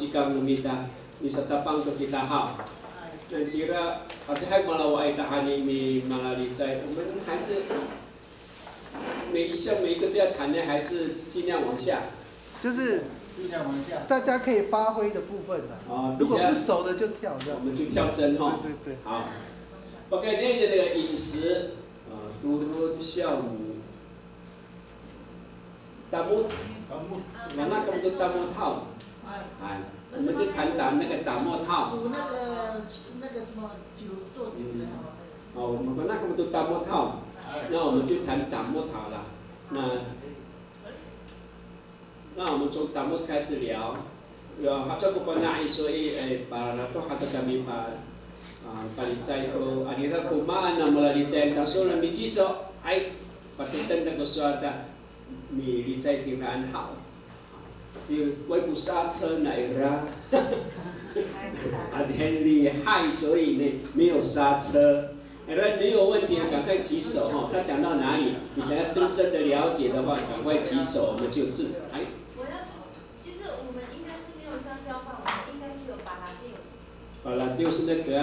jika meminta di setapang untuk kita hao。那kira还malah我爱打哈尼米马拉里在，我们还是每一项每一个都要弹的，还是尽量往下。就是大家可以发挥的部分的。如果不熟的就跳这样。我们就跳针哈。对。好。OK， 那个饮食，turun syam， tamu， mana kamu tamu套，我们就弹打那个打沫套。煮那个什么酒做酒的。我们那kamu tamu套，那我们就弹打沫套了。那我们从打沫开始聊，hata kufanya isu para to hata kami palicay ko anira kumaan na malalicay kaso lang michiso ay patutan na kuswada ni licay singaan hao。外股刹车乃拉，很厉害，所以呢没有刹车。你有问题赶快举手哈。他讲到哪里，你想要更深的了解的话，赶快举手，我们就治。其实我们应该是没有香蕉饭，我们应该是有把它丢。把它丢是那个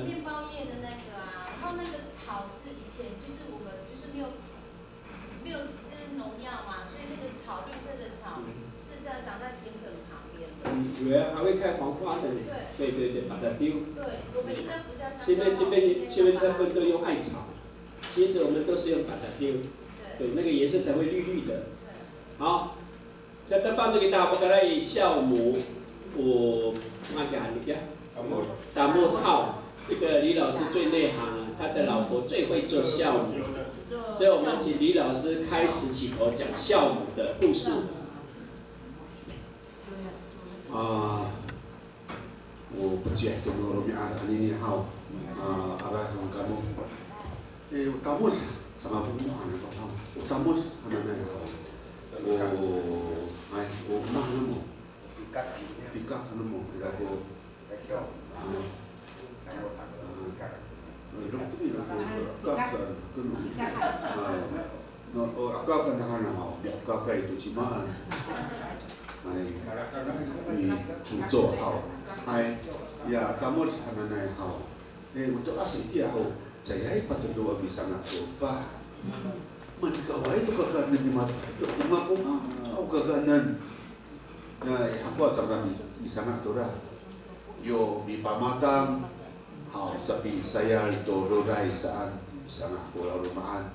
面包叶的那个啊，然后那个草是以前就是我们就是没有施农药嘛，所以那个草绿色的草是这样长在田埂旁边的。有啊，还会开黄花的。对，把它丢。对，我们应该不叫香蕉。这边大部分都用艾草，其实我们都是用把它丢。对，那个颜色才会绿绿的。好。sa tempat itu kita pakai酵母，我那个你看，打沫套，这个李老师最内行了，他的老婆最会做酵母，所以我们请李老师开始起头讲酵母的故事。我不解读罗米亚安尼好，阿拉同kamu，kamu sama perempuan apa kamu kamu anak umah namo, ikat namo, tidak ko. Agak kan hana dia agak itu cimaan. Ni cuco hao, ya kamu hana hao. Untuk asal dia hao, saya patut doa bisa ngakofa. Menikawai itu kekanan di mata, kekanan. Nah, aku akan bisa ngaturah. Yo di pamatang, sapi saya itu rorai saan sana pulau rumahan.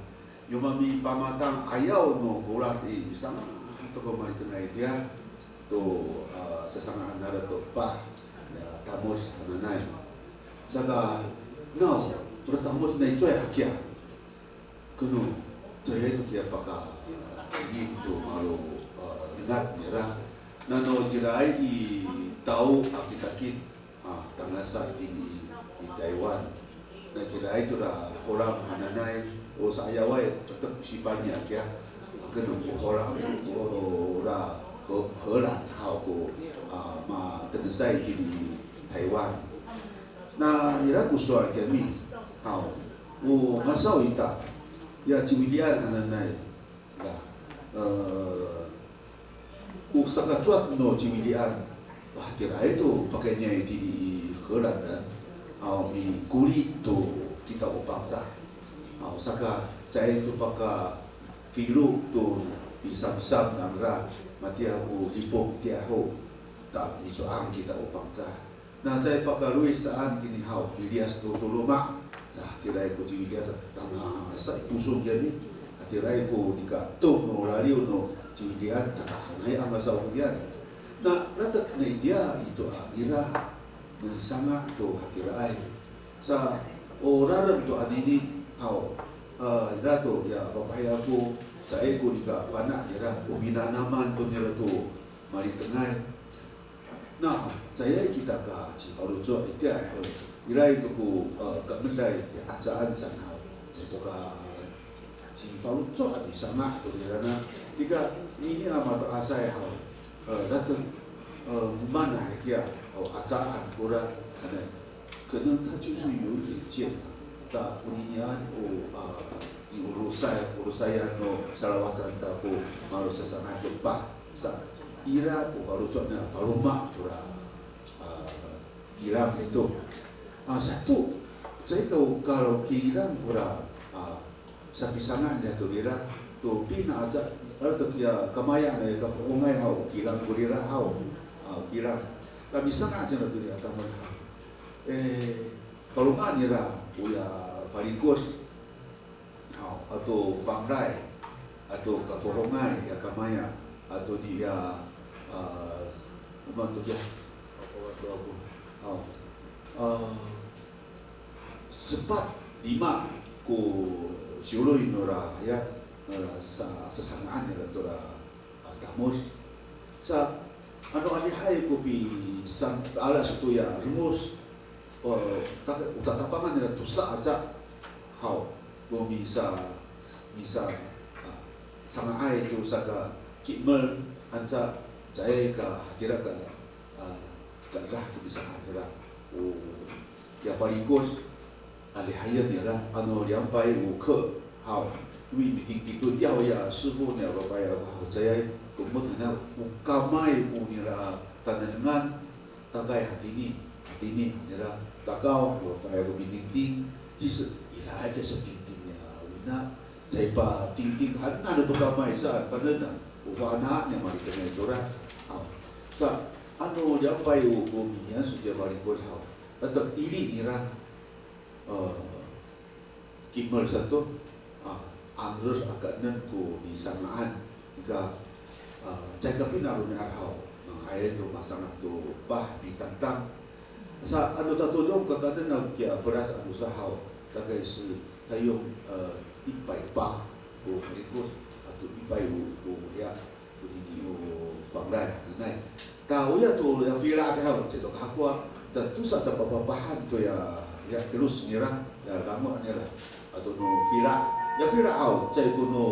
Yo mami pamatang ayau no fulat di sana tu kemari tengah dia tu sesangat ada tu bah ya tamut ananai. Jaga no bertamut naik cuy hakia. Kenu saya itu kia pakai gitu malu ingat merah. Nano jirai I tahu akitakit tangasa di Taiwan. Nah jirai itu dah orang hananai saya wai tetap si banyak ya. Kena orang Helan hau ko ma tenesai di Taiwan. Nah ira kuswar kami hau. Masau ita ya cimidian hananai ya usaha cuat no cimidian wah kira itu pakainya di Helan dan di kulit tu kita upangca usaha saya itu pakai filu tu pisam-pisam nangra matia u lipok dia ho tak dicoang kita upangca nah saya pakai luis saan kini hau Ilyas tu rumah nah tirai ko Ilyas tanga sa pusong jadi tirai ko dika to no laliu no Ilyas tatakhanay ang masawyan na natak na dia itu akira mengisanga to hatirai sa oraran to adini hau ira to ya papaya ko saya ko dika panak ira umina naman to nira to mari tengah nah saya kita ka cifarujo itu ira itu ko kemendai acaan sana saya to ka cifarujo di sana to ira na dika ini amat asai hau datang mana dia acaan kurang karena 可能他就是有一点见da unian urusan no salawatan ta ko malu sesama depa sa ira ko kalau tuan na paloma tura kilang itu. Satu, saya kalau kilang pura sa pisangan ya tu dira tu pina aja tu ya kamaya na ka pungai hau kilang kurira hau kilang sa pisangan aja tu dia taman kalau nira uya palikut hau atau fangrai atau ka pungai ya kamaya atau dia tu dia sebab 5 ku siuloi nora ya sa sesangaan nila tora tamor sa ano alihai ko pi sang alas tu ya rumus utatapangan nila tusa aja how ko bisa sangaai tu saga kimel ansa jaya ka hatira ka gagah ku bisa hatira ya falikon alihaya nila ano liampai uke hau wi bikin tiku dia ya subuh ni apa ya hau saya kemudian ukamai unira tanah dengan tagai hati ni nira takau apa ya bikin jis ila aja setingtingnya wina saya pa tingting han ada tu kamai sa panena ufana nya mari tengah jora hau sa ano liampai umi ya sudah balik hau tetap ini nira kimel satu anggur agak nenku di sangaan jika jaga pinarunya arhau menghayat tu masalah tu bah ditantang sa anu tatu dong kakanan nak kia beras anu sahau tagai si tayung ipai pa bu berikut atau ipai bu ya ini fangrai nai tahu ya tu ya vira kau cetok hakwa tentu saja bahan tu ya terus nira ya kamu nira atau no vira ya vira out saya kuno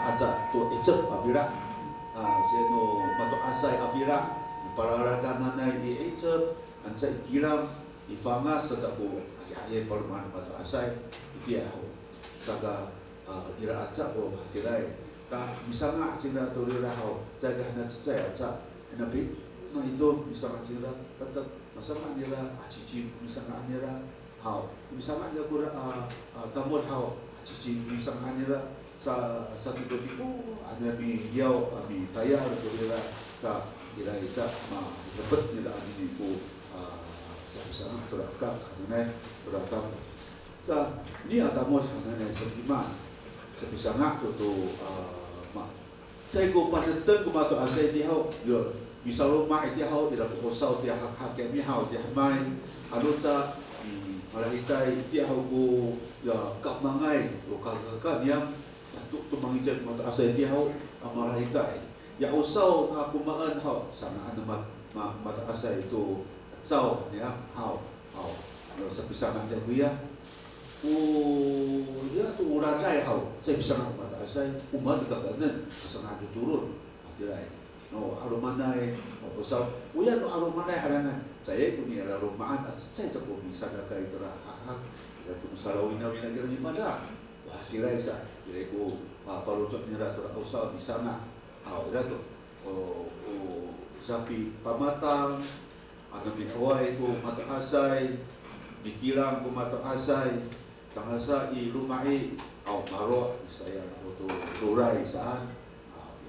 aja tu ecek vira saya no mato asai vira para rata nai di ecek ansai kiram ifanga setaku ya perman mato asai dia saga ira aja ko hatirai ta misalnya acina tu ira hau jaga hana cicai aja nabi nah itu misalnya acina tetap masalah nira cici misalnya nira hau misalnya dia pura tamur hau cici misalnya nira satu tipu ada bi diau bi tayar nira sa nira isa ma dapat nira ini bu misalnya tu rakak karena beratap sa ni tamur karena sentiman misalnya tu saya ko panetan ko mato asai di hau yo bisa rumah itu hau tidak kosau dia hak kami hau dia mai alusa di malahitai dia hau ku ya kap mangai lokal kan yang tu mangijet mata asai dia hau malahitai ya usau aku maan hau sana ada mata asai itu cau ya hau kalau sebisa nanti dia ya tu orang lain hau saya bisa mata asai umat kekanan sana ada turun hadirai no alumanay o so uyan no alumanay harangan saya punya alumaan at saya jago bisa daga itu hak ila tu salawin na wina kira ni pada wah kira isa kira ko falocot ni rato usal bisa nga ira to sapi pamatang ano binaway ko mata asay dikilang ko mata asay tangasa i lumai maro saya to turay saan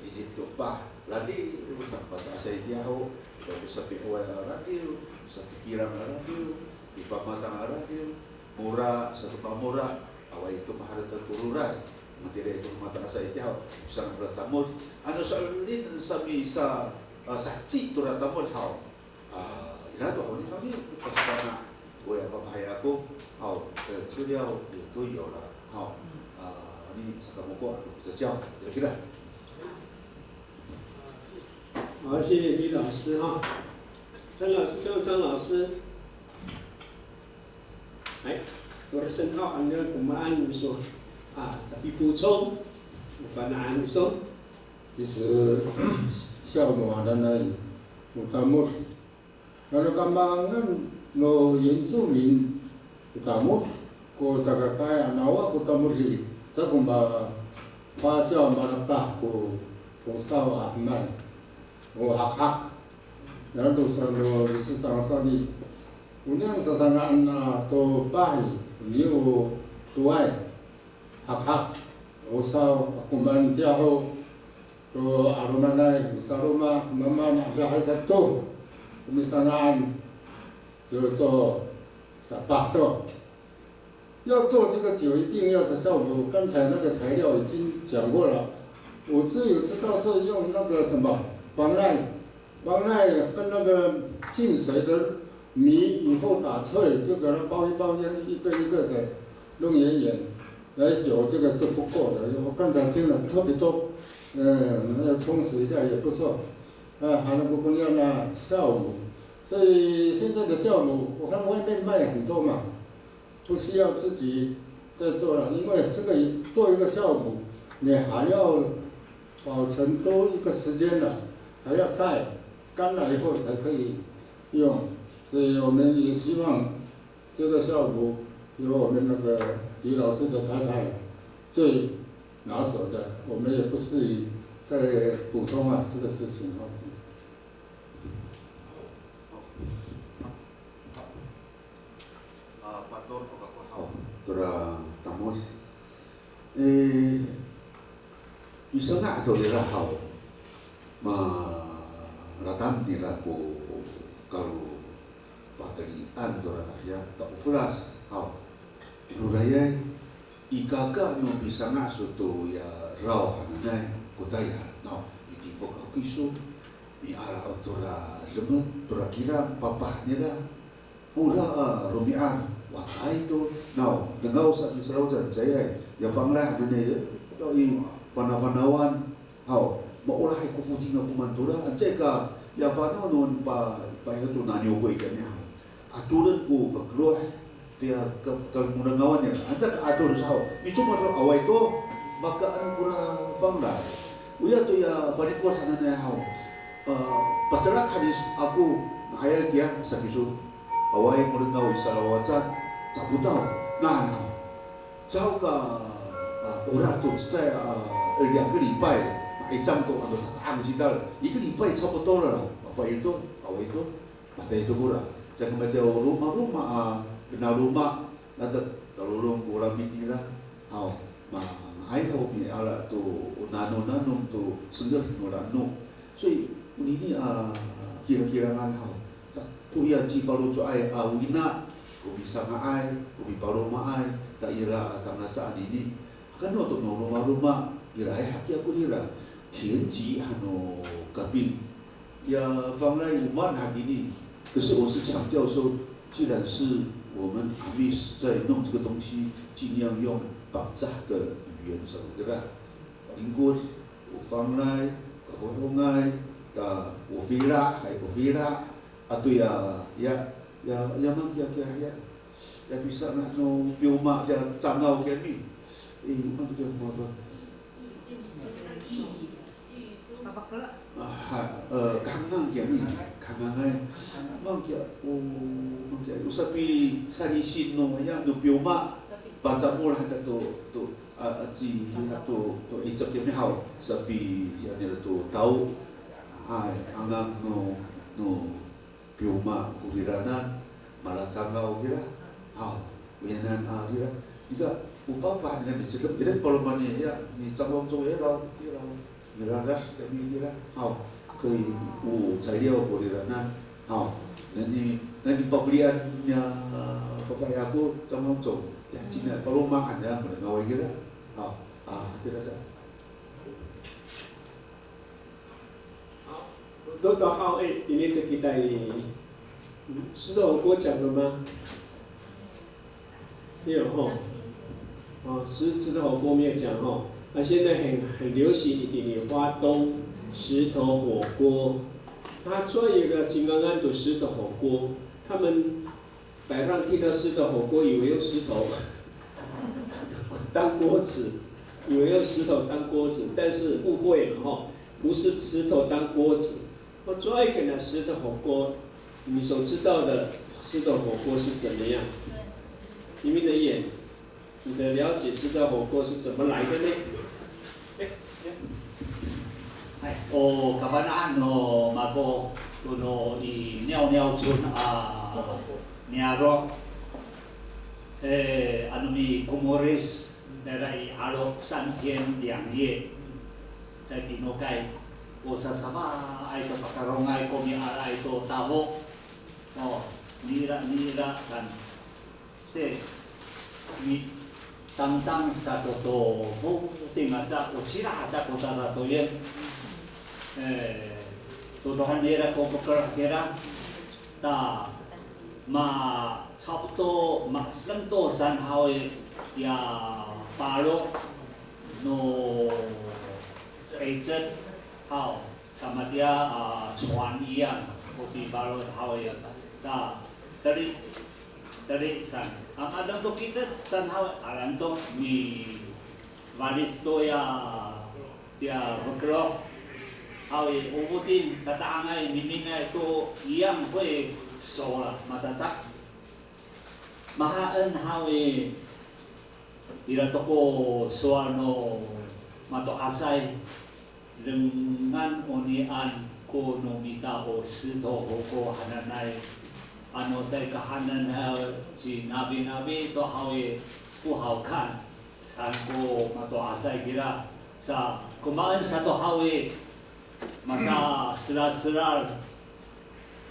ini to pa lagi sampai saya jauh, bisa piawai radio, bisa pikiran radio, pipa matang radio, murah satu pamurah, awal itu mahal terkururai, materi itu matang saya jauh, bisa ngeratamut, anu soalin bisa saksi tu ratamut hau, ina tu ini pas karena gue apa bahaya aku, hau sudah itu yola hau, ini sekarang aku sejauh, kira-kira. 好，谢谢李老师哈。张老师，张老师，来，我的声号按照我们按说，tapi补充，反正按说，就是项目ada nai utamur, lalu kambangan no yentumin utamur, ko sakakai anawa utamur li, sakumba pasal marapah ko saw ahman. O hak-hak 然后说咯，理事长说你，有两3案啊，都摆，有对外学校，有少我们之后，都阿罗曼来，有少罗嘛，慢慢阿还在做，我们3案就做18多。要做这个酒，一定要是酵母。刚才那个材料已经讲过了，我只有知道是用那个什么防赖跟那个浸水的米以后打碎，就给它包一包，一个一个的弄圆圆来酒，这个是不够的。我刚才听了特别多，要充实一下也不错。还能不供应呢酵母，所以现在的酵母，我看外面卖很多嘛。不需要自己再做了，因为这个做一个酵母，你还要保存多一个时间的，还要晒，干了以后才可以用。所以我们也希望这个酵母由我们那个李老师的太太最拿手的，我们也不适宜再补充这个事情啊。Tora tamun isanga ato dira hao ma ratam nila ko karu patri andora ya ta ufulas hao ruraya ikaka no bisanga soto ya rau hanai kotaya no iti foka kisu ni ala tora lemut tora kira papa nila pura rumian wakai tu, now dengar usah Israel dan saya, ya fanglah nane, doi fanawan, hau, maulah aku futing aku mantura, anceka, ya fana non pa itu nanyo ko ikan ya, aturan ku fakluah, dia kemudangawannya, anceka atur sao, itu cuma awal itu, maka anu kurang fanglah, uya tu ya fanikot nane hau, pasarak hadis aku ayat dia sakisu. Awai mudengaw Israel cabu tahu, nah, jauh ke orang tu saya 2个礼拜，一张都很多，他们知道1个礼拜差不多了，awai itu, mata itu pura, jangan macam rumah, benar rumah, nanti kalau orang ini lah, ayah ni ala tu nano tu sengger orang no, so ini kira-kira ngah. Tu ia cifalo tu ai awina, kami sama ai, kami baru mai, tak ira tangasaan ini. Akan untuk rumah ira haki aku ira, hienji anu kaping, ya family umat hari ini. 可是我是强调说，既然是我们阿密斯在弄这个东西，尽量用绑扎的语言手，对吧？英国，我family，我红爱，我菲拉，还我菲拉。Atau ya mang ya bisa nak no piuma ya cangau kami mang tu yang apa kangang kami mang ya usapi sarisin no ya no piuma baca mula ada tu aji tu ijab kami hau sapi ya ni tu tahu angang no piuma kuliranan malah cangau kira, wianan kira, juga upah dengan dicelup, jadi kalau mana ya di cangau cangau kira kami kira, kei材料 kuliranan, nanti pembeliannya pembeli aku cangau cangau, ya Cina kalau makan ya menengah kira, tidak salah. 都到好今天就给大家石头火锅讲了吗？没有石头火锅没有讲现在很流行一点点花东石头火锅，他做一个金刚安的石头火锅，他们摆上听到石头火锅，以为用石头当锅子，以为用石头当锅子，但是误会了不是石头当锅子。我做一个石头火锅，你所知道的石头火锅是怎么样？你们的眼，你的了解石头火锅是怎么来的呢？kabanaan no mago kono i nyau chun niaro ano mi Comoris dari alo 3天2夜在比诺盖，我sa sama ay to pakarongay ko mi ay to tabo nira kan ste mi tang sa to mo tinga sa o sira sa ko ta to yen to dohan nira ko kera ta ma差不多嘛更多三号呀巴罗 no 北镇好sama dia cuan iang kopi baru tahu ya dah dari san ada untuk kita san hal alam tu mi valis tu ya dia bergerak hal ubutin kata angai minina itu iang kue sola macam mahaan hal bila toko soano mato asai dengan onian ko nomita o sito ko hananay ano在kahanan si nabi to hawe ku haukan san ko mato asai kira sa kumaan sa to hawe masa sila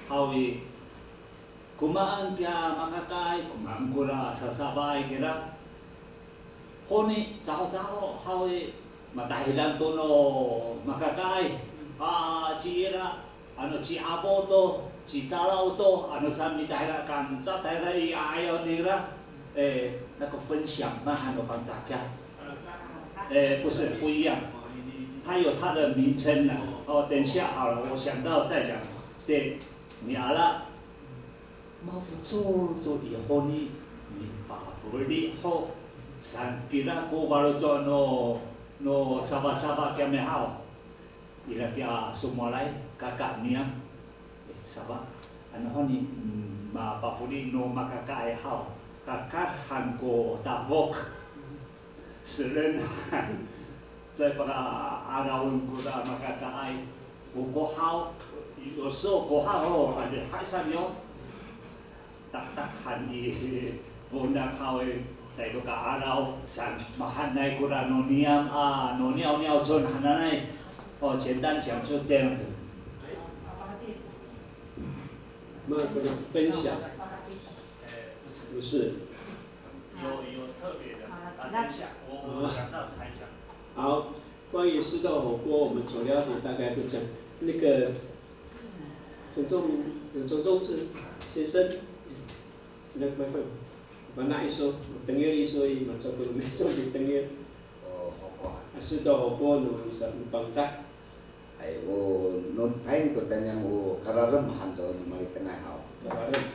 hawe kumaan kya makakai kumaan kura sa sabay kira honi caho hawe matahilan to no makakai cira ano ci abo to ci zalao to ano san mitahilan kan sa tahilan ayo nira那个分享那还有帮大家不是不一样它有它的名称呢等一下好了我想到再讲对你阿拉马夫做到以后呢你把福利后san kira ko baru jo no sahabat-sahabat kami hau ila kia sumolai kakak niam sahabat ano ni ma pafuri no makaka ai hau kakak han ko tabok seren 在把阿拉文古的makaka ai ko hau 有时候ko hau ada hasan yo tak han di bonda hau 在这个阿拉山马汉奈古拉诺尼亚诺尿村汉奈简单讲就这样子。那个分享，不是。有特别的，我想到才讲。好，关于湿豆火锅，我们所了解大概就这样。那个陈忠志先生，那麦克。Mana iso, tengah iso i macam tu iso di tengah. Asyik dah hoko no bisa bangsa. Ai no thai ni to tanya mo kararam hando no mai tengah hau.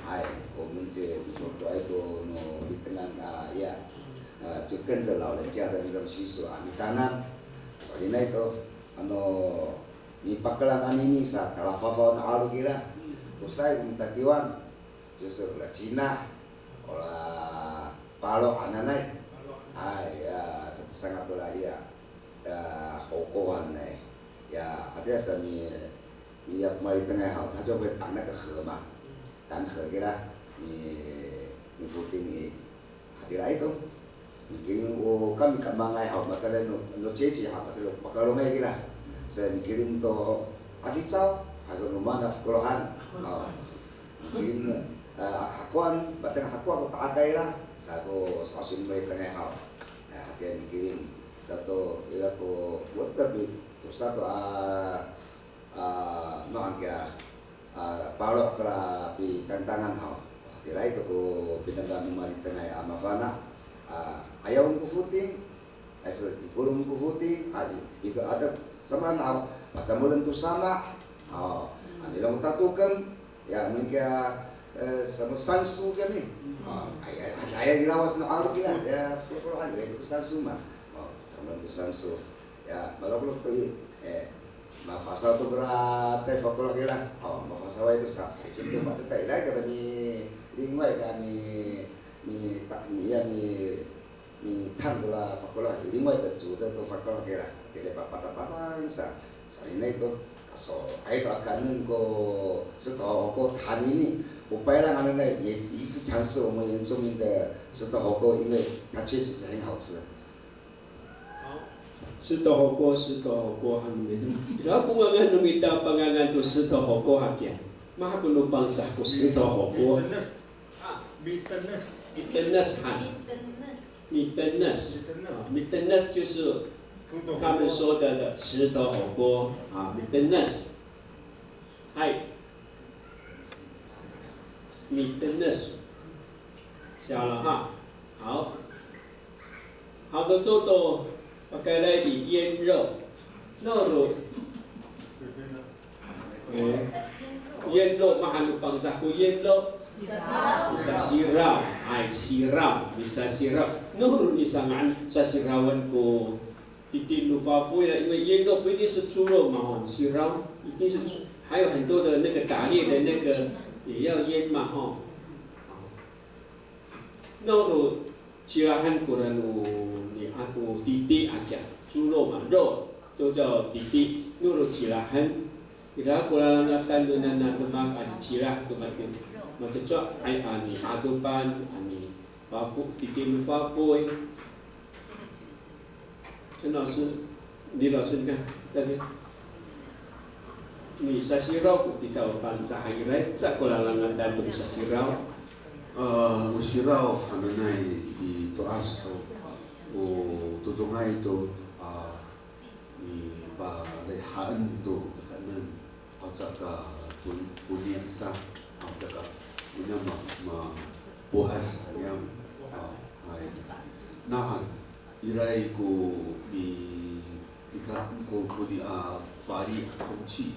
Ai menje so to ai to no di tengah ya. 就跟着老人家的那种习俗你tanam. So ini itu ni pakalan ini sa kalau fafau na alu kira. Usai minta tiwan, justru la Cina, olah Palo ananay, ay sangat tu lah ya, hokoan nai, ya ada sami ya kemarin tengah hal,他就会打那个河嘛，打河给他，你附近你，hati lah itu, mikirin kami kat mangai hal macam no ceci hal macam pakai rumah kita, saya mikirin to hati cau, hasil rumah nak keluhan, mikirin hakuan, batang hakuan aku tak akai lah. Satu sasin mereka ni hal, hati mikirin satu ila ko buat tapi tu satu noan kia palok kera pi tantangan hal, kira itu ko pintangan numari tengah amafana, ayaw ko footing, ikulong ko footing, ika ada sama hal macam mulen tu sama, anilang tatukan, ya mereka sama sansu kami. Saya dirawat na alat kita ya puluhan itu sansu mah sama itu sansu ya malah tu mafasa tu berat saya puluhan kita mafasa itu sah itu itu patut tak ilai kata mi lingwai kami mi tan tu lah puluhan lingwai tu sudah tu puluhan kita tidak patah sah soalnya itu So, itu akan ko石头火锅谈ini，我白浪呢也一直尝试我们原住民的石头火锅，因为它确实是很好吃。石头火锅han min. Ila kung ang numita pangangan to 石头火锅hakya. Maha kuno pang sa ko 石头火锅。Mitenes han. Mitenes 就是他们说的石头火锅啊 ，Mitenes。嗨 ，Mitenes。晓了哈，好。好的豆豆。pakai lagi 腌肉，肉肉，腌肉mahal lupang jago 腌肉，bisa sirau, bisa sirau. Nurun isangan sa sirawan ko titik lufafu ya， 因为腌肉不一定是猪肉嘛，sirau 一定是，还有很多的那个打猎的那个也要腌嘛，哈。Nurun cirahan kuranu aku titik aja 猪肉嘛，肉都叫titik， nuru cirahan， ila kulalangatan doon na tumakan cirah tumakin， macam ay ani adupan ani fafu titik fafu， 陈老师，李老师你看这边，你sa sirau kita pancahan rai sa kulalangatan tu sa sirau， usirau hananai itu aso o tudungay ito ni ba rehaan ito kakanan at saka punya sa at saka punya buhay niya ay nahan iray ko ni ikat ko ni bari kunci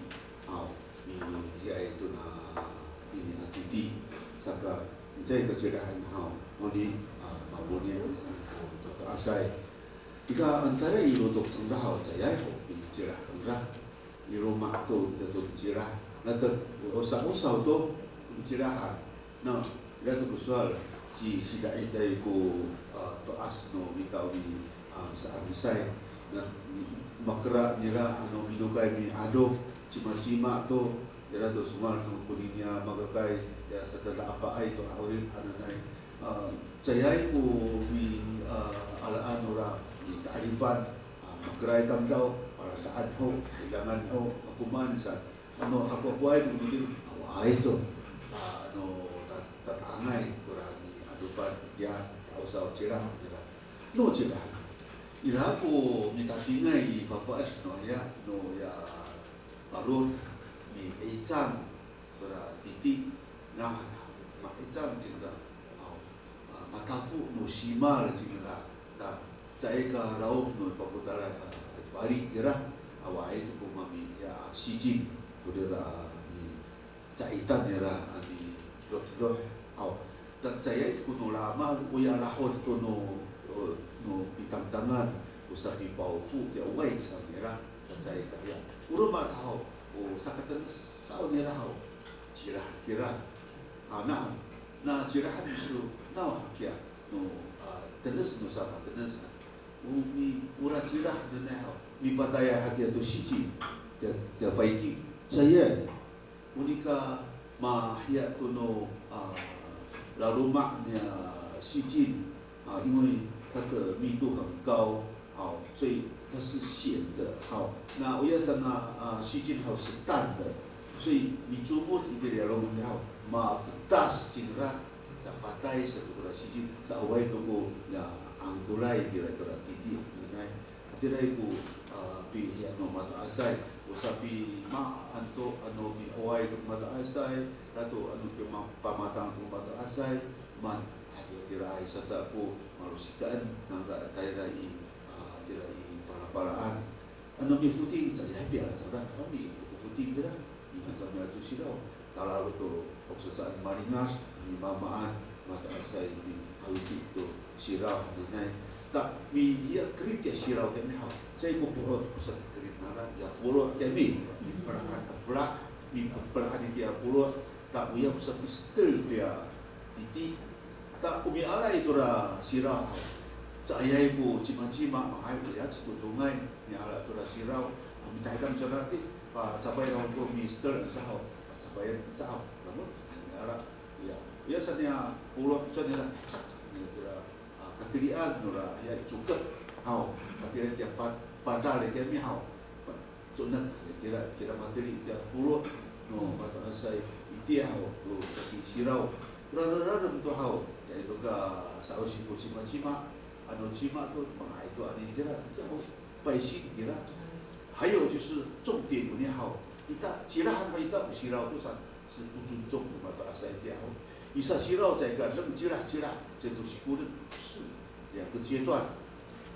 ni hiya ito na ini atiti saka jay kecerahan hao oni mabunya sa atau asai jika antara irodok sangrah jaya cerah sangrah iroma tu tentu cerah nanti usah tu cerah nah itu kusual si sida itu ku to asno bitawi sa ansai nah makra nira ano binukai mi ado cima-cima tu dia tu semua tu kulinya magakai ya setelah apa ai tu awin ananai jaya ku mi alaan ora di kearifan magrai tamjau para daan ho hilangan ho akuman sa ano ako buhay dumutin awai to ano tatangay ora ni adupan dia kausaw cirah no cirah ira ko mitatingay ipafaat no ya balon ni ejang ora titik na makijang cirah matafu no shimal cirah da jaika rauh no paputara vali kira awai tu mami ya sijin kudera ni jaitan era ani loh aw tak jaya kuno lama uya lahot kuno no pitang tangan usapi paufu dia wai sang era jaika ya uruma tahu o sakatan saw ni raho cirah kira ana na cirah isu na hakia no tenes no sama tenes umi ura cirah dan hao mi pataya hakia tu siji dia faiki saya unika mahia kuno lalu maknya siji 因为它的密度很高，好，所以它是咸的，好。那我要想细菌好是淡的，所以你注目一个了龙好，马达斯进来，sa patay sa tukura siji sa away tuko ya ang tulay dira-dira titi nanay atiray ko pihi ano mataasay usapi ma anto ano mi away tuk mataasay lato ano ti pamatang tuk mataasay man atiray sa ko marusikaan nang tayo-ray tiray para-paraan ano mi footing sa happy ala sa kami ito footing dira iban sa mga tusilaw talaro to sa maringas ni mamaan mata asay ni awiti itu sirau nanay tak mi ya kritia sirau kami ha saya ko buhot sa krit nara ya follow kami ni perangkat afla ni perangkat dia follow tak uya sa pistel dia titi tak umi ala itu ra sirau saya ibu cima-cima mahal dia sebetulnya ni ala tu ra sirau ami taikam sarati capai orang ko mister sao capai sao namun hanya ya sanya pulau itu adalah katilian nura ya juga hau katilian tiap pada lagi kami hau sunat kira materi tiap pulau no pada saya itu hau lo tapi sirau rara untuk hau jadi juga saus siku cima anu cima tu mengai tu ani kira jauh 百姓给了，还有就是重点有你好，其他还有不洗脑都是不尊重的嘛，都阿塞掉。伊说洗脑在个那么几啦，这都是不是两个阶段。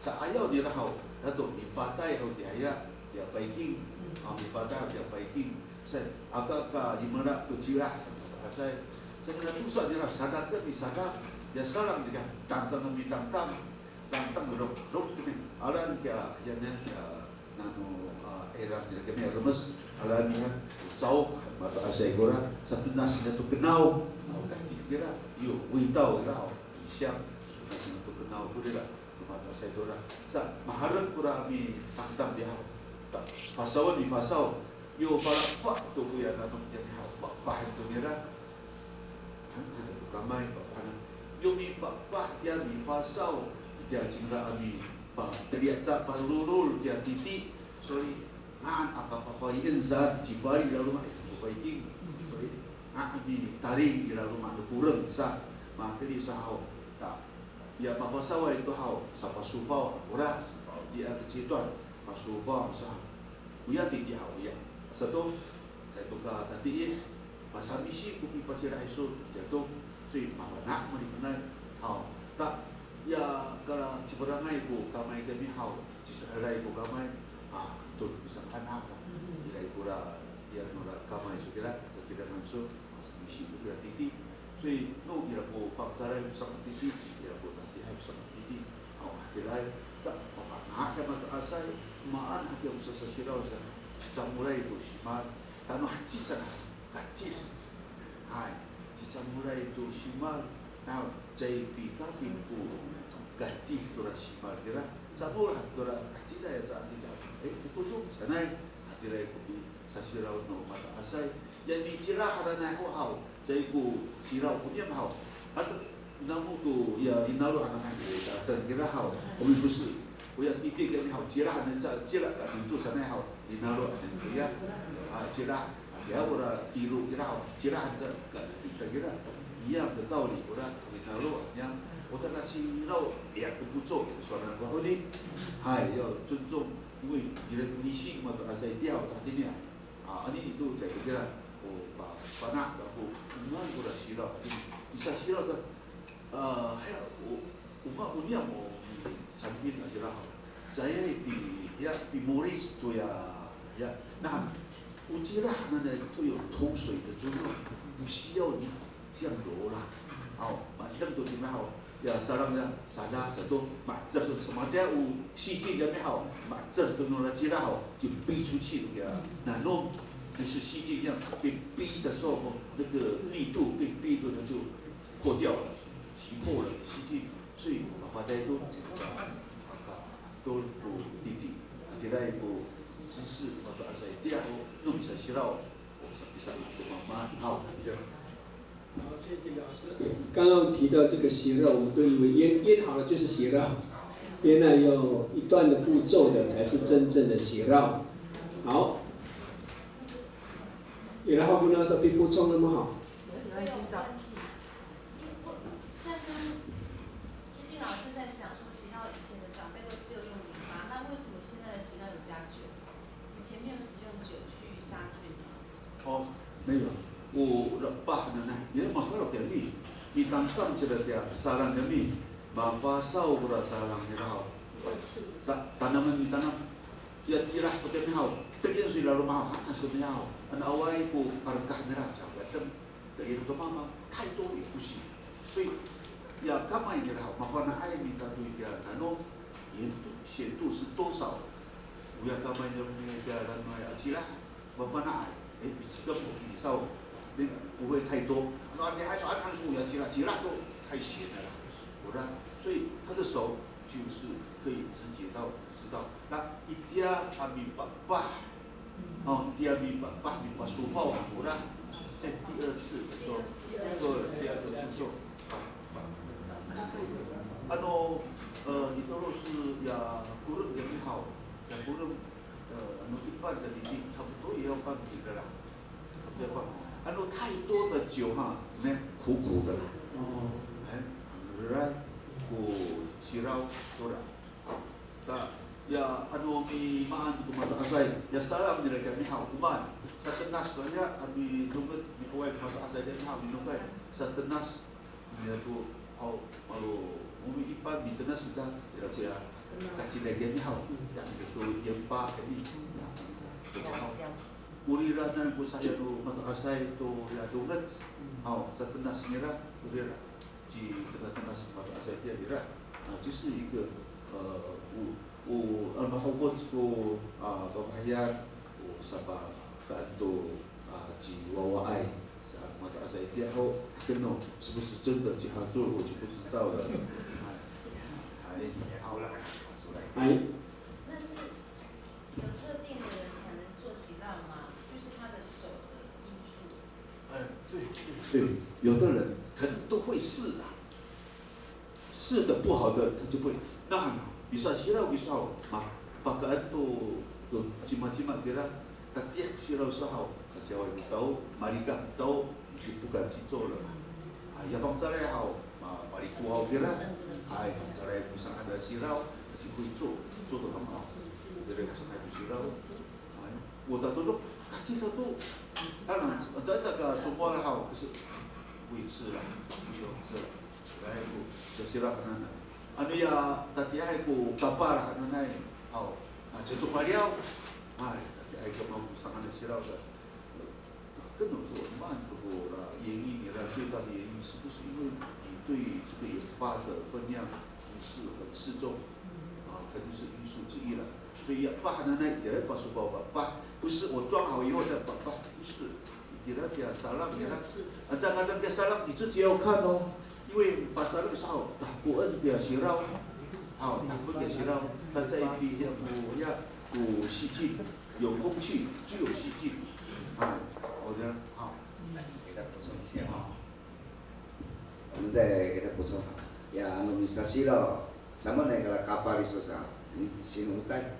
sa ayaw nila hau, nato ni patay hau dia Viking, ni patay dia Viking. Sa aga di mana tu cirah sa kena tusuk dia sadar ke sadar dia salam dia tantang rok kene alan kia yang nano era dia kene remes alan ni jauh mata asai gora satu nasi tu kenau kacik kira yo witau rau siang nasi tu kenau pura mata asai gora sa maharap pura mi tantang dia pasau ni pasau yo para pak tu ya nano yang bahan tu mira ada tu kamai bahan yo mi pak dia mi pasau dia cinta ami terlihat tak parlurul dia titik sorry apa insan jifari lalu mak fighting sorry ami tarik lalu mak kurang sa mak tadi sahau tak ya mafasau itu hau sapa sufau ora dia kecituan masufau sah uya titik hau ya satu saya buka tadi pasal misi kupi pacira isu jatuh si mafanak mengenai hau tak ya kalau ciperangai bu kamai kami hau cisarai bu kamai tu bisa anak ilai pura ya nora kamai sukira tidak langsung masuk misi itu dah titik so no ira bu faksarai sangat titik ira bu nanti hai sangat titik hau hatirai tak apa kan mata asai maan hati usaha sirau sana cicamulai bu simal tanu haji sana kacil hai cicamulai itu simal now JP kasih bu gaji tora simal kira sabulah tora gaji dah ya saat ini itu tu sanai hatirai kopi sasirau no mata asai yang dicirah ada naik hau jaiku sirau punya hau atau namu tu ya dinalu anak anak terkira hau kopi busu uya titik kami hau cirah ada cirah kat itu sanai hau dinalu anak dia cirah dia orang kilo kira hau cirah ada kat itu kira ia betul ni orang dinalu yang我那是老两个步骤，说那个好的，还要尊重，因为你的理性嘛，都还是掉他的呢，你都在这个啦，把那然后我过来洗了，你啥洗了的，还有我们产品那就好，在比莫里斯多呀，那我记得那都有通水的作用，不需要你降柔啦，反正都挺好。ya sarangnya sada satu macam semua dia细菌也没好macam都弄了几大好就逼出去了呀那弄就是细菌这样被逼的时候那个密度被逼的就破掉了击破了细菌所以把大家都不弟弟第二步知识或者是第二步弄成知道我是慢慢好好，谢谢老师。刚刚提到这个邪肉，我们都以为腌好了就是邪肉，原来有一段的步骤的才是真正的邪肉。好，然后不能说比补充那么好。像刚基金老师在讲说，洗脑以前的长辈都只有用盐巴，那为什么现在的洗脑有加酒？以前没有使用酒去杀菌吗？哦，没有。我bah nana, ini masalah kami. Di tantang cerita dia salang kami, bahawa sau berasa salang ni rau. Tanaman di tanam, ya cirah pakai mihau. Terjun sudah lalu mau, hasil mihau. An awai ku berkah ni rau. Cakap tem, dari itu mama, kai tu itu sih. So, ya kamai ni rau. Mafana air ni tadu dia nano, itu situ setosau. Uya kamai ni dia nano ya cirah, mafana air. Bisa kamu di sau. 不会太多，你还说按数要其他都太咸了，所以他的手就是可以直接知道，那一点还没爸爸，第二名把书放完了，在第二次的时候，第二个步骤，伊多罗是呀，古人也很好，古人一半的比例差不多也要半瓶的啦，要半。太多的酒哈，苦苦的啦。来，siraw tora. Ya mi maan kumata asay ya salam nila kami haw kuman sa tenas kaya abi tungod ni kuway kumata asay din haw minukay sa tenas nila ko haw umiipan di tenas sudah ila kaya kacilegan ni haw yang itu yempa kami urira na ko saya no mata asay to ya dungat haw sa tenas nila urira di tengah-tengah mata asay dia kira 这是一个mahukot ko babahayan o sa kaanto jiwawaay sa mataas ay idea ho kano 是不是真的去合作我就不知道了好了那是有特定的人才能做喜浪吗？就是他的手的艺术对，有的人可能都会试啊试的不好的他就会那bisa siraw isaw pagkaan to cima-cima kira katiyak siraw sahaw sa Jawa itaw marika itaw bukan cico lah ya bang saray haw marikuhaw kira ay bang saray kusang ada siraw at cico to hamaw dire kusang ada siraw ay wala tulog kacisa to zaga semua haw kasi 会吃啦来就siraw kanan ya tadi aku kapal hanai au jatuh pariau tadi aku mau sangat sirau dah kena tu man tu演绎你的最大的原因是不是因为你对这个研发的分量不是很适中肯定是因素之一了所以把hanai也来把书包把不是我装好以后再把不是你给他salam给他jangan dia salam 你自己要看哦因为把沙律烧打不恩的洗绕，打不恩的洗绕，它在地要有细菌，有空气就有细菌，我觉得好。给他补充一下我们再给他补充好。呀，bisa siraw sama na kalau kapal itu sah, ini sinutai，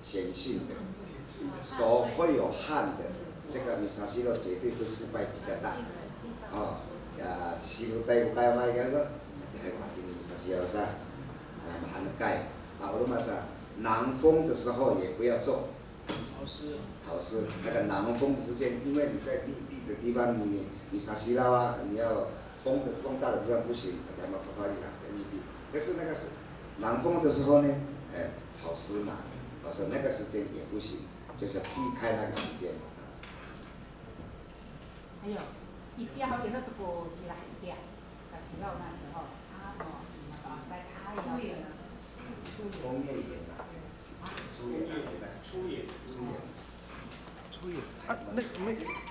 显性的，手会有汗的，这个bisa siraw绝对不失败比较大，ya sinutai bukan apa gitu,还mati你bisa siraw sah， 寒盖，我们说南风的时候也不要做。潮湿，那个南风的时间，因为你在密闭的地方，你沙西拉啊，你要风大的地方不行，咱们发力啊，密闭。可是那个是南风的时候呢，潮湿嘛，我说那个时间也不行，就是避开那个时间。还有，一钓也那都过起来一钓，沙西拉那时候，晒太阳。工业盐啊，出野啊，那没，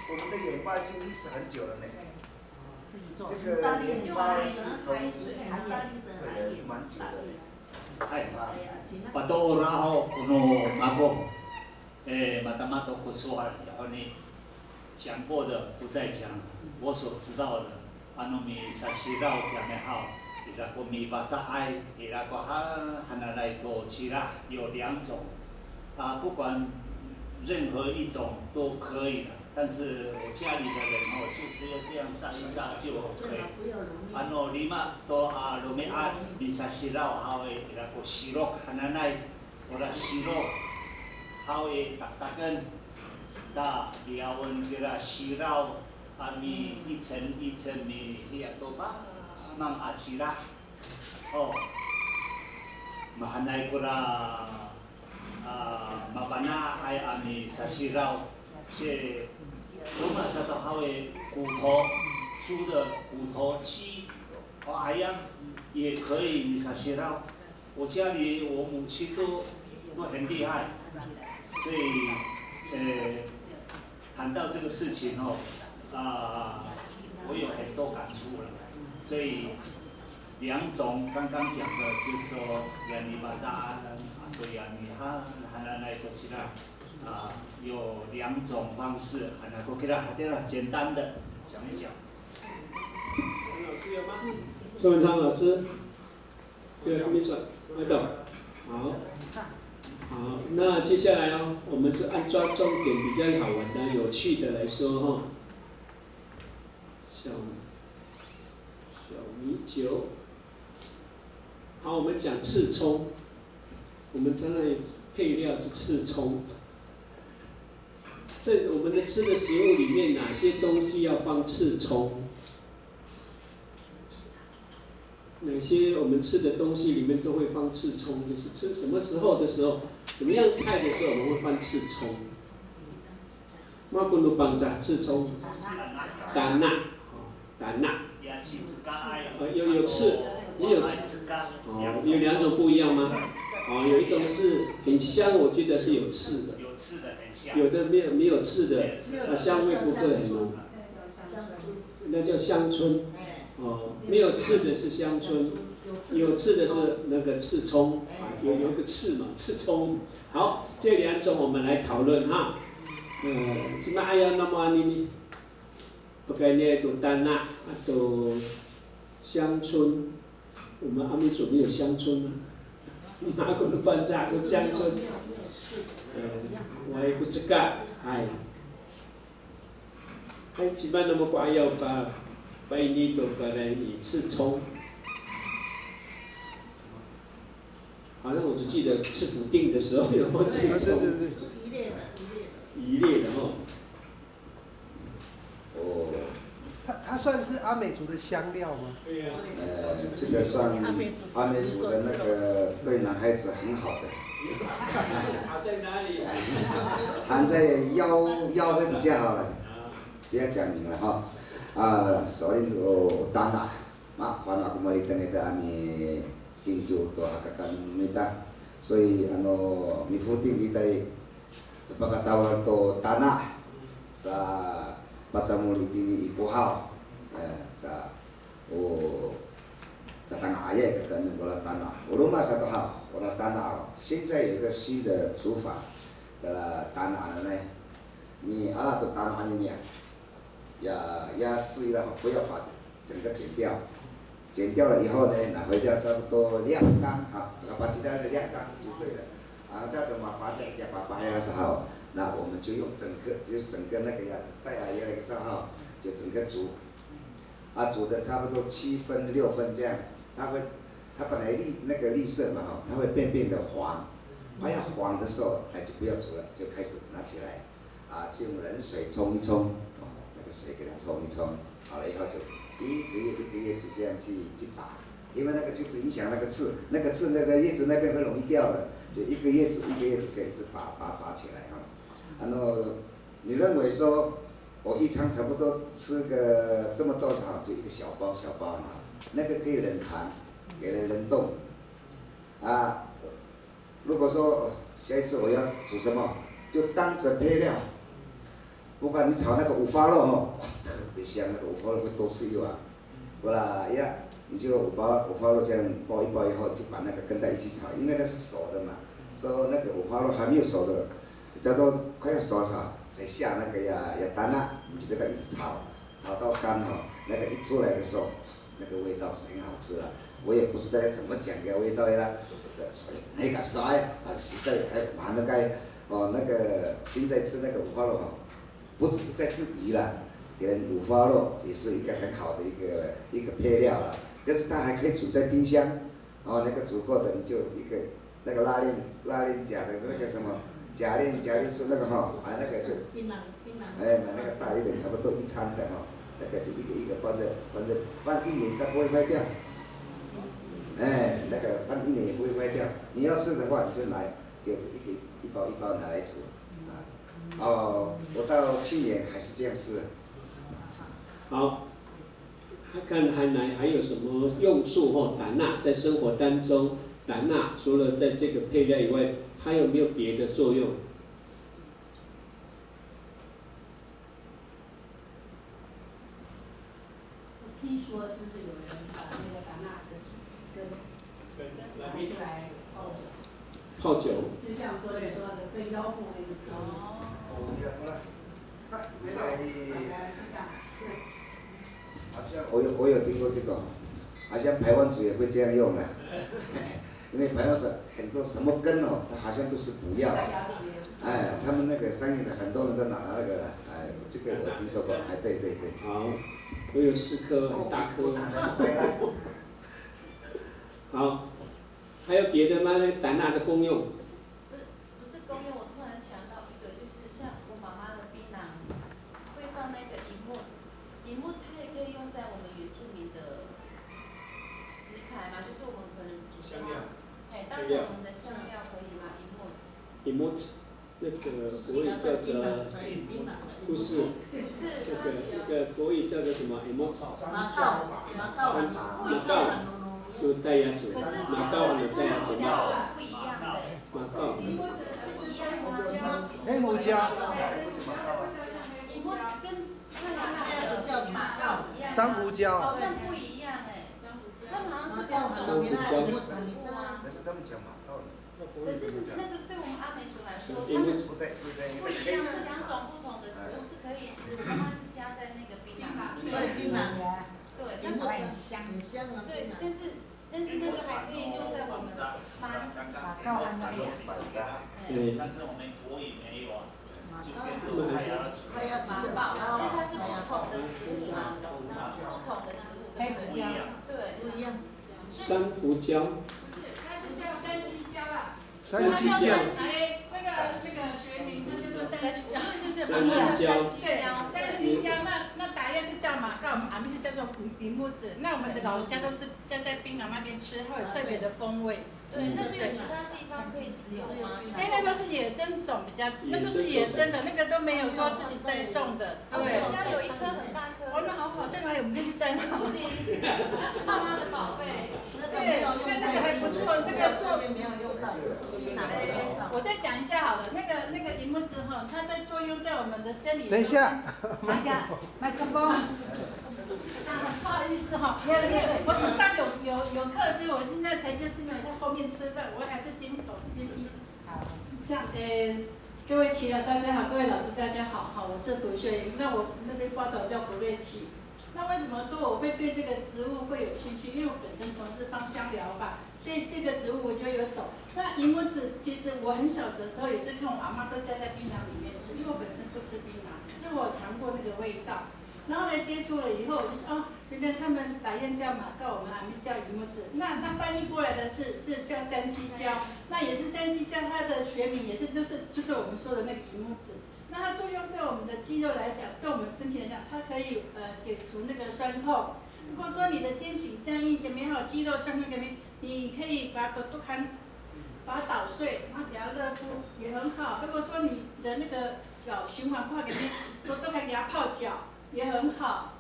我们的盐巴已经历史很久了呢。自己做。这个盐巴是从蛮久的。Pato oraho kuno mako, mata kusuar， 然后呢，讲过的不再讲，我所知道的，米沙西道讲得好。然后米巴扎埃，然后汉拿来多其他有2种，不管任何一种都可以的。但是我家里的人就只有这样杀一杀就 OK。立马都罗梅阿米沙西拉好诶，然后西肉汉拿来，我的西肉好诶，大根，聊文给他西肉米一层一层米也多吧。mang atsira mahanay ko na mabana ay ami sa siraw且rumah satu hawe 骨头猪的骨头鸡样也可以米沙西拉我家里我母亲都很厉害所以谈到这个事情我有很多感触了所以2种刚刚讲的，就是说亚尼巴扎对亚尼哈拿来都是啦，有2种方式，我给他简单的讲一讲。老师有吗？周文昌老师，对，没错，没懂。好，好，那接下来哦，我们是按抓重点比较好玩的、有趣的来说哈。小米酒。好，我们讲刺葱，我们常常配料是刺葱。这我们的吃的食物里面哪些东西要放刺葱？哪些我们吃的东西里面都会放刺葱？就是吃什么时候的时候，什么样菜的时候我们会放刺葱？马滚都帮着刺葱，蛋呐，蛋呐，有刺，也有哦，有2种不一样吗？哦，有一种是很香，我觉得是有刺的。有的没有刺的，香味不会很浓，那叫香椿。哦，没有刺的是香椿，有刺的是那个刺葱，有个刺嘛，刺葱。好，这2种我们来讨论哈。今嘛ayah nama ini pakainya itu tanah atau 香椿，我们阿美族没有香椿吗？马古鲁班扎有香椿。我ikut cekak, hai gimana mau ayah把ini tu para ini 刺葱，好像我就记得吃府定的时候有放刺葱，一列的哈。哦。它算是阿美族的香料吗？对呀。这个算阿美族的那个对男孩子很好的。含在哪里？含在腰会比较好了，不要讲明了哈。soalnya untuk tanah, maaf aku mau ditanya kami kinju to hakakan minta, soalnya mifuting kita sepakat awal to tanah sa pacamuli ini ikuhau, sa katang ayah katanya bola tanah, rumah satu hal bola tanah, 现在有个新的煮法的tanah呢，你阿拉的tanah ini要注意了，不要把整个剪掉，剪掉了以后呢，拿回家差不多晾干哈，把其他的晾干就对了。那等嘛发现把白的时候，那我们就用整个那个呀，再来那个时候就整个煮，煮的差不多7分6分这样，它本来绿色嘛哈，它会变得黄，快要黄的时候，就不要煮了，就开始拿起来，就用冷水冲一冲。水给它冲一冲，好了以后就一个叶子这样去拔，因为那个就不影响那个刺那个叶子那边会容易掉的，就一个叶子这样一直拔起来哈。然后你认为说我一餐差不多吃个这么多少，就一个小包哈，那个可以冷藏，给人冷冻。如果说下一次我要煮什么，就当成配料。不管你炒那个五花肉哈，特别香，那个五花肉会多吃1碗。过来呀，你就五花肉这样包一包以后，就把那个跟它一起炒，因为那是熟的嘛。说那个五花肉还没有熟的，差不多快要熟了，才下那个呀蛋啊，你就跟它一直炒到干哈，那个一出来的时候，那个味道是很好吃的。我也不知道要怎么讲个味道啦，那个晒洗晒还把那个那个现在吃那个五花肉哈。不只是在吃鱼了，连五花肉也是一个很好的一个配料了。可是它还可以煮在冰箱，那个煮过的你就一个那个拉链夹的那个什么夹链出那个哈，那个就槟榔，买那个大一点，差不多1餐的哈，那个就一个放1年它不会坏掉，那个放1年也不会坏掉。你要吃的话，你就来就一包拿来煮。我到去年还是这样吃的。好，看还有什么用处或胆钠在生活当中，胆钠除了在这个配料以外，还有没有别的作用？我听说就是有人把那个胆钠的根拿出来泡着。泡酒。就像说的对腰部那个。好像我有听过这个，好像排湾族也会这样用的，因为排湾族很多什么根哦，它好像都是补药，哎，他们那个上映的很多人都拿那个了，哎，这个我听说过，哎，对对对。好，我有4颗，很大颗。好，还有别的吗？那个胆钠的功用？不是功用，我突然想到一个，就是像我妈妈的槟榔会放那个银墨子，银墨它也可以用在我们原住民的食材嘛，就是我们可能煮汤，哎，当成我们的香料可以吗？银墨子。银墨子，那个国语叫做不是，这个国语叫做什么？银墨子。马告。有带牙嘴，马告的带牙嘴。不一样的。马告。银墨子是一样吗？黑胡椒。银墨子跟叫马告一样。珊瑚礁。好像不一样哎，他们好像是跟珊瑚礁。但是他们讲马告的。可是那个对我们阿美族来说，他们不一样，是2种不同的植物是可以吃。我妈妈是加在那个槟榔，对槟榔呀，对，那个很香，很香啊。对，但是那个还可以用在我们马告和那个对。但是我们国语没有啊，就变成马告，所以它是不同的植物嘛，不同的植物，黑胡椒，对，不一样。珊瑚礁。不是，它是叫山西椒啦。山鸡椒。那个学名它叫做山鸡椒，山鸡椒。对，山鸡椒那打样是叫马告，俺们是叫做银木子。那我们的老人家都是加在槟榔那边吃，会有特别的风味。对，那边有其他地方可以使用吗？那都是野生种比较，那都是野生的，那个都没有说自己栽种的。对，我家有一颗很大颗。哦，那好好，在哪里我们就去摘嘛。不行，那是妈妈的宝贝。对，那个还不错，那个做没有用到，只是槟榔的用到。我再讲一下好了，那个银木子哈，它在作用在我们的生理。等一下，麦克风。不好意思哈，我早上有课，所以我现在才就没有在后面吃饭，我还是边走边听。好，像各位耆老大家好，各位老师大家好，我是胡秀英，那我那边报道叫胡瑞琪。那为什么说我会对这个植物会有兴趣？因为我本身从事芳香疗法，所以这个植物我就有懂。那银木子其实我很小的时候也是看我阿妈都加在槟榔里面吃，因为我本身不吃槟榔，可是我尝过那个味道。然后来接触了以后，我就说哦，原来他们打样叫马告，我们还是叫银木子。那翻译过来的是叫山鸡椒，那也是山鸡椒，它的学名也是就是我们说的那个银木子。那它作用在我们的肌肉来讲，对我们身体来讲，它可以解除那个酸痛。如果说你的肩颈僵硬给没好，肌肉酸痛给没，你可以把它把它捣碎，然后给它热敷也很好。如果说你的那个脚循环不好，给你都可以给它泡脚。也很好，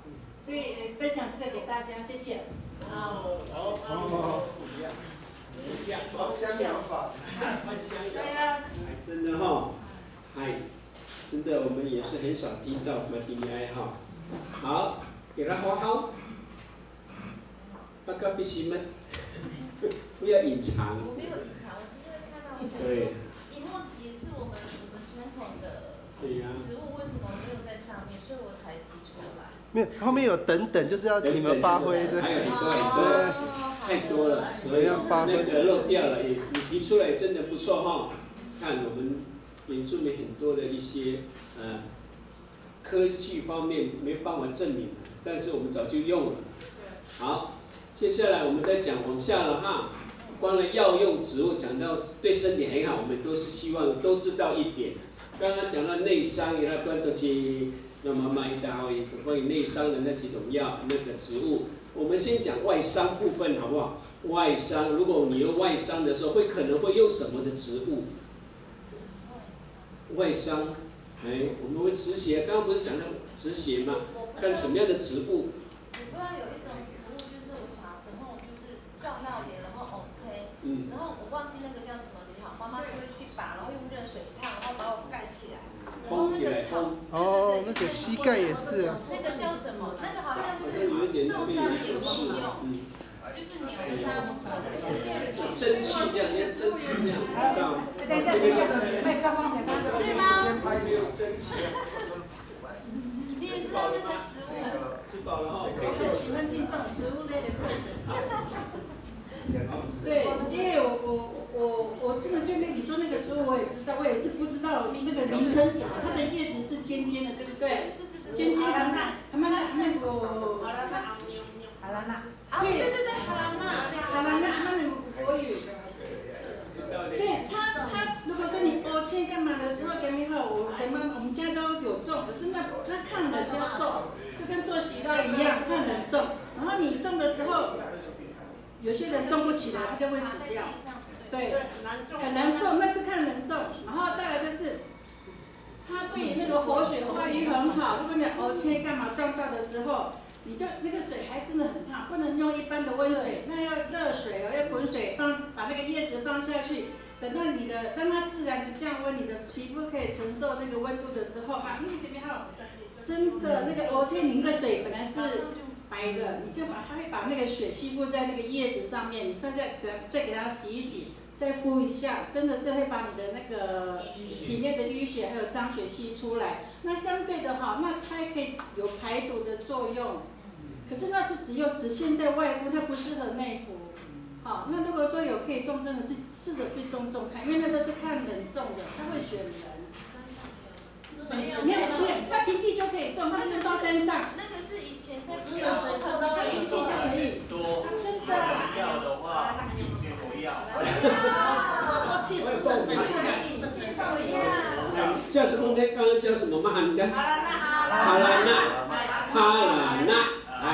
所以分享这个给大家，谢谢。好，芳香疗法。对啊。真的哈，真的我们也是很少听到马蒂尼爱好。好，给他好好，不要必须闷，不要隐藏。我没有隐藏，我是看到。对。银墨子也是我们传统的植物，为什么没有在上面？所以我才提出来。没有，后面有等等，就是要你们发挥的。还有很多，太多了，所以那个漏掉了。你提出来真的不错哈。看我们原住民很多的一些科技方面没办法证明，但是我们早就用了。好，接下来我们再讲往下了哈。关于药用植物，讲到对身体很好，我们都是希望都知道一点。刚刚讲到内伤，也要关到去。那么妈一大会关于内伤的那几种药，那个植物，我们先讲外伤部分好不好？外伤，如果你有外伤的时候，可能会用什么的植物？外伤，我们会止血，刚刚不是讲到止血吗？看什么样的植物？我不知道有一种植物，就是我小时候就是撞到脸，然后然后我忘记那个叫什么草，妈妈就会去拔，然后用热水烫，然后把我盖起来。烘起来烘。哦，那个膝盖也是啊。那个叫什么？那个好像是受伤也可以用。就是扭伤或者是蒸汽这样，你看蒸汽这样，知道吗？等一下，麦克风给他。对吗？没有蒸汽啊。你也知道那个植物。吃饱了哈。我就喜欢听这种植物类的课程。对，因为我真的对你说那个植物我也知道，我也是不知道那个名称什么，它的叶子是尖尖的，对不对？尖尖长长，那个哈拉娜。对，哈拉娜，那个国语。对他如果说你勾芡干嘛的时候，给你好，我们家都有种，可是那看人家种，就跟做喜稻一样，看人种。然后你种的时候，有些人种不起来，他就会死掉。对，很难种，那是看人种。然后再来就是，它对于那个活水化瘀很好。如果你勾芡干嘛撞到的时候，你就那个水还真的很烫，不能用一般的温水，那要热水哦，要滚水把那个叶子放下去，等到让它自然的降温，你的皮肤可以承受那个温度的时候啊，真的那个勾芡凝的水本来是白的，你就它会把那个水吸附在那个叶子上面，你再给它洗一洗，再敷一下，真的是会把你的那个体内的淤血还有脏水吸出来。那相对的哈，那它也可以有排毒的作用。可是那是只限在外敷，它不适合内服。好，那如果说有可以种，真的是试着去种看，因为那都是看人种的，他会选人。没有，它平地就可以种，它不用到山上。那个是以前在平地就可以。真的。要的话，请给我要。我气死了，叫什么？刚刚叫什么嘛？你看。哈拉娜，哎，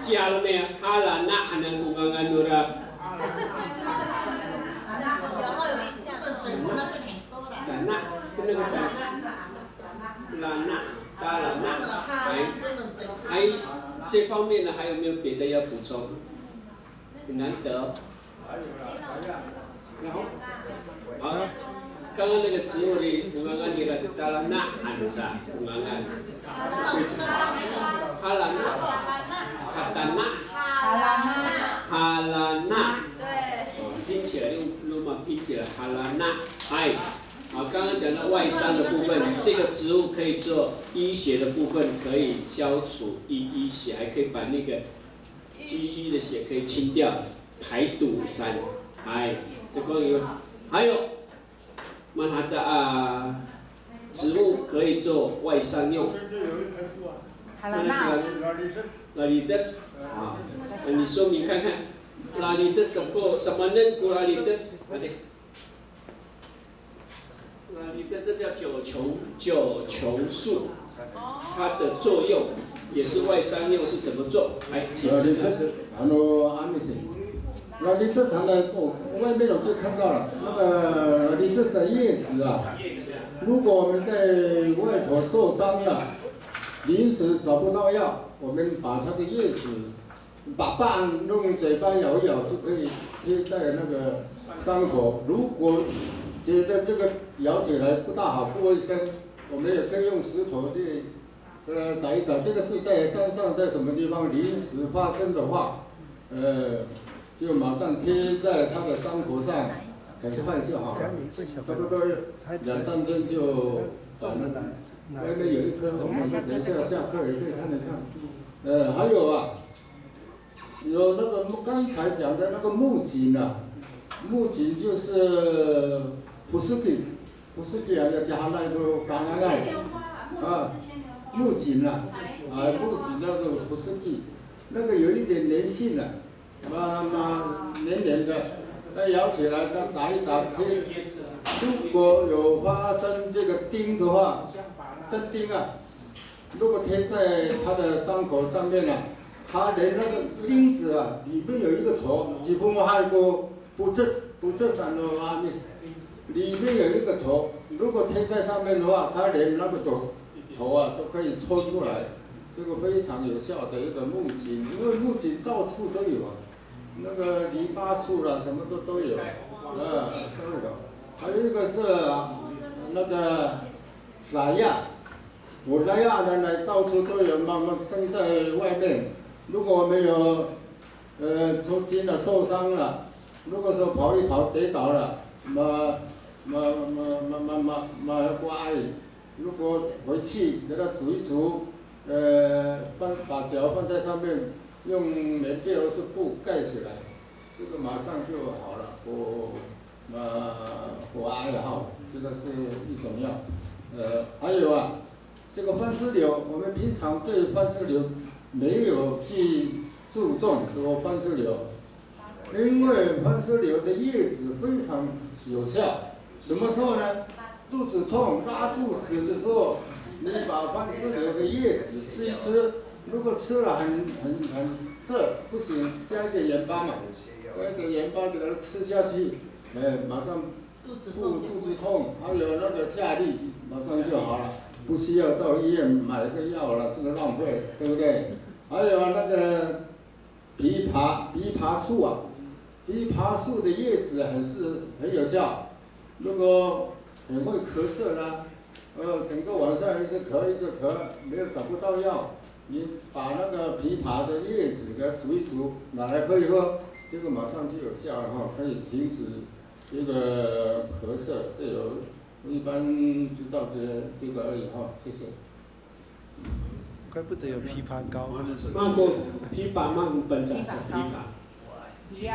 加了没有？哈拉娜，安能公安安多的。还这方面呢，还有没有别的要补充？很难得。然后，好，刚刚那个植物的公安安的达拉纳安啥？公安安。哈拉娜，哈拉娜，对，拼起来用罗马拼起来哈拉娜，哎。好，刚刚讲到外伤的部分，这个植物可以做淤血的部分，可以消除淤血，还可以把那个积淤的血可以清掉，排毒三，哎，这关于还有曼哈扎植物可以做外伤用。拉里德啊，你说明看看，拉里德怎么什么人过拉里德？这叫九琼树，它的作用也是外伤用，是怎么做？来，请陈老师。拉里特常的，外面我就看到了那个拉里特的叶子啊。如果我们在外头受伤了，临时找不到药，我们把它的叶子把瓣用嘴巴咬一咬就可以贴在那个伤口。如果觉得这个咬起来不大好，不卫生，我们也可以用石头去打一打。这个是在山上，在什么地方临时发生的话，就马上贴在他的伤口上，很快就好了，差不多2-3天就好了。外面有一棵红的，等一下下课也可以看一看。还有啊，有那个刚才讲的那个木槿啊，木槿就是普斯基啊，要加那个橄榄啊，木槿啊，木槿叫做普斯基，那个有一点粘性的，黏黏的，那咬起来刚打一打贴，如果有发生这个钉的话，生钉啊，如果贴在它的伤口上面啊，它连那个钉子啊里面有一个头，几乎还过不这山的话，里面有一个头，如果贴在上面的话，它连那个头啊都可以抽出来，这个非常有效的一个木槿，因为木槿到处都有啊，那个篱笆树啦，什么都有，都有。还有一个是那个撒亚，撒亚原来到处都有，慢慢生在外面。如果我们有抽筋了、受伤了，如果说跑一跑跌倒了，嘛乖，如果回去给他煮一煮，把脚放在上面，用棉被或是布盖起来，这个马上就好了。活癌哈，这个是一种药。还有啊，这个番石榴，我们平常对番石榴没有去注重这个番石榴，因为番石榴的叶子非常有效。什么时候呢？肚子痛、拉肚子的时候，你把番石榴的叶子吃一吃，如果吃了很涩，不行，加一点盐巴嘛，加一点盐巴就给它吃下去，马上肚子痛，还有那个下痢，马上就好了，不需要到医院买个药了，这个浪费，对不对？还有那个枇杷树啊，枇杷树的叶子很有效，如果很会咳嗽啦，整个晚上一直咳，没有找不到药，你把那个枇杷的叶子给它煮一煮，拿来喝一喝，这个马上就有效了哈，可以停止这个咳嗽，这有一般知道的这个而已哈，谢谢。怪不得有枇杷膏。芒果枇杷芒本杂是枇杷。枇杷，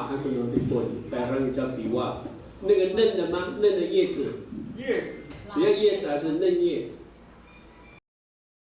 还可能比本白人叫枇杷，那个嫩的吗？嫩的叶子。只要叶子还是嫩叶？